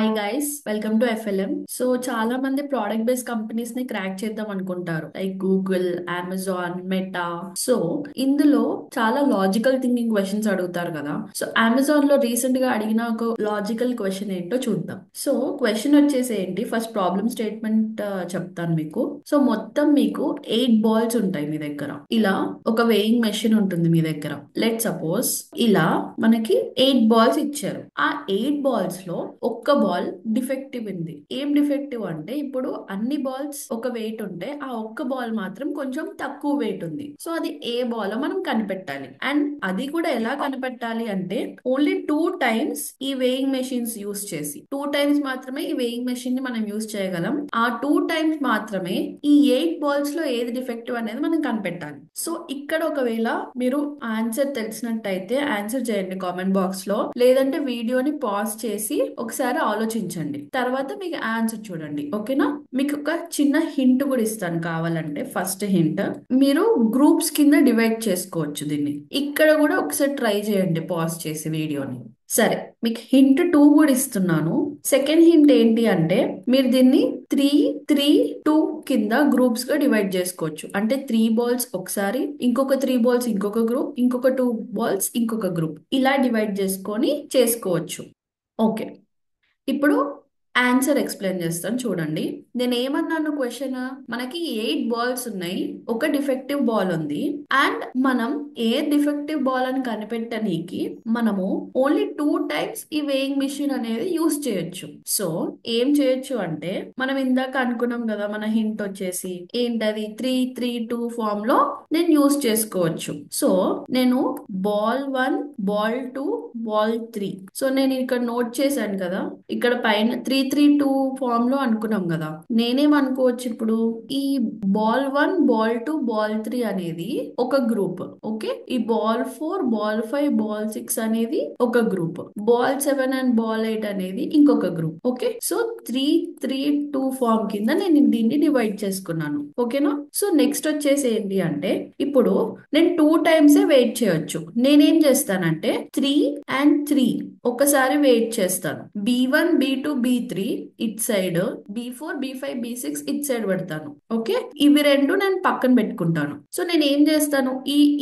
Hi guys, welcome to FLM. So చాలా మంది product based companies ని క్రాక్ చేద్దాం అనుకుంటారు, like Google, Amazon, meta. So ఇందులో చాలా లాజికల్ థింకింగ్ క్వశ్చన్స్ అడుగుతారు కదా. సో అమెజాన్ లో రీసెంట్ గా అడిగిన ఒక లాజికల్ క్వశ్చన్ ఏంటో చూద్దాం. సో క్వశ్చన్ వచ్చేసి ఏంటి, ఫస్ట్ ప్రాబ్లమ్ స్టేట్మెంట్ చెప్తాను మీకు. సో మొత్తం మీకు 8 బాల్స్ ఉంటాయి మీ దగ్గర. ఇలా ఒక వెయింగ్ మెషిన్ ఉంటుంది మీ దగ్గర. లెట్ సపోజ్ ఇలా మనకి 8 బాల్స్ ఇచ్చారు. ఆ 8 బాల్స్ లో ఒక్క బాల్ డిఫెక్టివ్ ఉంది. ఏం డిఫెక్టివ్ అంటే, ఇప్పుడు అన్ని బాల్స్ ఒక వెయిట్ ఉంటే ఆ ఒక్క బాల్ మాత్రం కొంచెం తక్కువ వెయిట్ ఉంది. సో అది ఏ బాల్ మనం కనిపెట్టాలి. అండ్ అది కూడా ఎలా కనిపెట్టాలి అంటే, ఓన్లీ 2 టైమ్స్ ఈ వేయింగ్ మెషిన్స్ యూస్ చేసి, 2 టైమ్స్ మాత్రమే ఈ వేయింగ్ మెషిన్ ని మనం యూస్ చేయగలం. ఆ 2 టైమ్స్ మాత్రమే ఈ 8 బాల్స్ లో ఏది డిఫెక్టివ్ అనేది మనం కనిపెట్టాలి. సో ఇక్కడ ఒకవేళ మీరు ఆన్సర్ తెలిసినట్టయితే ఆన్సర్ చేయండి కామెంట్ బాక్స్ లో, లేదంటే వీడియోని పాజ్ చేసి ఒకసారి ఆలోచించండి, తర్వాత మీకు ఆన్సర్ చూడండి. ఓకేనా? మీకు ఒక చిన్న హింట్ కూడా ఇస్తాను కావాలంటే. ఫస్ట్ హింట్, మీరు గ్రూప్స్ కింద డివైడ్ చేసుకోవచ్చు దీన్ని. ఇక్కడ కూడా ఒకసారి ట్రై చేయండి పాజ్ చేసి వీడియోని. సరే, మీకు హింట్ 2 కూడా ఇస్తున్నాను. సెకండ్ హింట్ ఏంటి అంటే, మీరు దీన్ని 3-3-2 కింద గ్రూప్స్ గా డివైడ్ చేసుకోవచ్చు. అంటే 3 బాల్స్ ఒకసారి, ఇంకొక 3 బాల్స్ ఇంకొక గ్రూప్, ఇంకొక 2 బాల్స్ ఇంకొక గ్రూప్, ఇలా డివైడ్ చేసుకొని చేసుకోవచ్చు. ఓకే, ఇప్పుడు ఆన్సర్ ఎక్స్ప్లెయిన్ చేస్తాను చూడండి. నేను ఏమన్నాను క్వశ్చన్, మనకి 8 బాల్స్ ఉన్నాయి, ఒక డిఫెక్టివ్ బాల్ ఉంది. అండ్ మనం ఏ డిఫెక్టివ్ బాల్ అని కనిపెట్టనీకి మనము ఓన్లీ 2 టైమ్స్ ఈ వేయింగ్ మిషన్ అనేది యూస్ చేయొచ్చు. సో ఏం చేయొచ్చు అంటే, మనం ఇందాక అనుకున్నాం కదా, మన హింట్ వచ్చేసి ఏంటది, 3-3-2 ఫామ్ లో నేను యూస్ చేసుకోవచ్చు. సో నేను బాల్ 1, బాల్ 2, బాల్ 3. సో నేను ఇక్కడ నోట్ చేశాను కదా, ఇక్కడ పైన 3-3-2 ఫామ్ లో అనుకున్నాం కదా. నేనేం అనుకోవచ్చు ఇప్పుడు, ఈ బాల్ 1, బాల్ 2, బాల్ 3 అనేది ఒక గ్రూప్. ఓకే, ఈ బాల్ 4, బాల్ 5, బాల్ 6 అనేది ఒక గ్రూప్. బాల్ 7 అండ్ బాల్ 8 అనేది ఇంకొక గ్రూప్. ఓకే, సో 3-3-2 ఫామ్ కింద నేను దీన్ని డివైడ్ చేసుకున్నాను. ఓకేనా? సో నెక్స్ట్ వచ్చేసి ఏంటి అంటే, ఇప్పుడు నేను 2 టైమ్సే వెయిట్ చేయొచ్చు. నేనేం చేస్తానంటే 3 and 3 ఒకసారి వెయిట్ చేస్తాను. B1, B2, B3 it side, B4, B5, B6 it side పెడతాను. ఓకే, ఇవి రెండు నేను పక్కన పెట్టుకుంటాను. సో నేను ఏం చేస్తాను,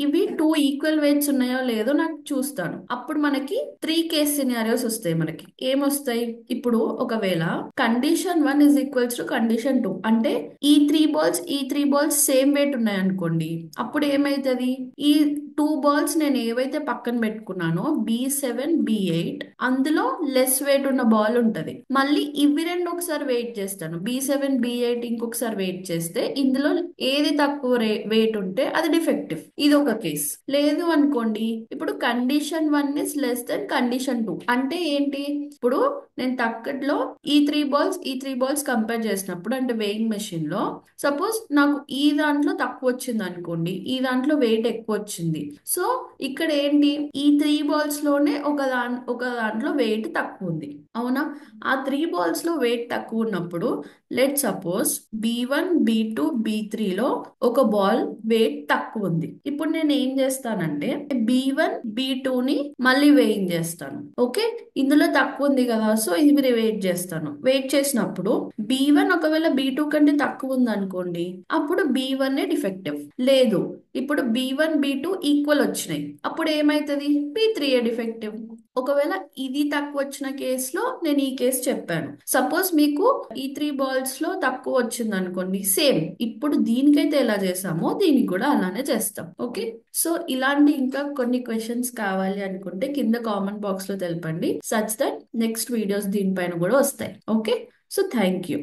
ఇవి 2 ఈక్వల్ వెయిట్స్ ఉన్నాయో లేదో నాకు చూస్తాను. అప్పుడు మనకి 3 కేస్ సినారియోస్ వస్తాయి. మనకి ఏమొస్తాయి, ఇప్పుడు ఒకవేళ condition 1 is equals to condition 2, అంటే ఈ త్రీ బాల్స్ సేమ్ వెయిట్ ఉన్నాయి అనుకోండి. అప్పుడు ఏమైతుంది, ఈ 2 బాల్స్ నేను ఏవైతే పక్కన పెట్టుకున్నానో B7, B8, అందులో లెస్ వెయిట్ ఉన్న బాల్ ఉంటది. మళ్ళీ ఇవి రెండు ఒకసారి వెయిట్ చేస్తాను, B7, B8 ఇంకొకసారి వెయిట్ చేస్తే ఇందులో ఏది తక్కువ వెయిట్ ఉంటే అది డిఫెక్టివ్. ఇది ఒక కేస్. లేదు అనుకోండి, ఇప్పుడు condition 1 is less than condition 2, అంటే ఏంటి, ఇప్పుడు నేను తక్కట్లో ఈ త్రీ బాల్స్ కంపేర్ చేసినప్పుడు, అంటే వెయింగ్ మెషిన్ లో సపోజ్ నాకు ఈ దాంట్లో తక్కువ వచ్చింది అనుకోండి, ఈ దాంట్లో వెయిట్ ఎక్కువ వచ్చింది. సో ఇక్కడ ఏంటి, ఈ 3 బాల్స్ లోనే ఒక దాంట్లో వెయిట్ తక్కువ ఉంది. అవునా? ఆ 3 బాల్స్ లో వెయిట్ తక్కువ ఉన్నప్పుడు, let suppose B1, B2, B3 లో ఒక బాల్ వెయిట్ తక్కువ ఉంది. ఇప్పుడు నేను ఏం చేస్తానంటే B1, B2ని మళ్ళీ వెయింగ్ చేస్తాను. ఓకే, ఇందులో తక్కువ ఉంది కదా, సో ఇది వెయిట్ చేస్తాను. వెయిట్ చేసినప్పుడు B1 ఒకవేళ B2 కంటే తక్కువ ఉంది అనుకోండి, అప్పుడు B1 డిఫెక్టివ్. లేదు, ఇప్పుడు B1, B2 ఈక్వల్ వచ్చినాయి, అప్పుడు ఏమైతుంది, B3 డిఫెక్టివ్. ఒకవేళ ఇది తక్కువ వచ్చిన కేసులో నేను ఈ కేసు చెప్పాను. సపోజ్ మీకు ఈ 3 బాల్స్ లో తక్కువ వచ్చింది అనుకోండి, సేమ్ ఇప్పుడు దీనికైతే ఎలా చేసామో దీనికి కూడా అలానే చేస్తాం. ఓకే, సో ఇలాంటి ఇంకా కొన్ని క్వశ్చన్స్ కావాలి అనుకుంటే కింద కామెంట్ బాక్స్ లో తెలపండి, సచ్ దట్ నెక్స్ట్ వీడియోస్ దీనిపైన కూడా వస్తాయి. Okay, so thank you.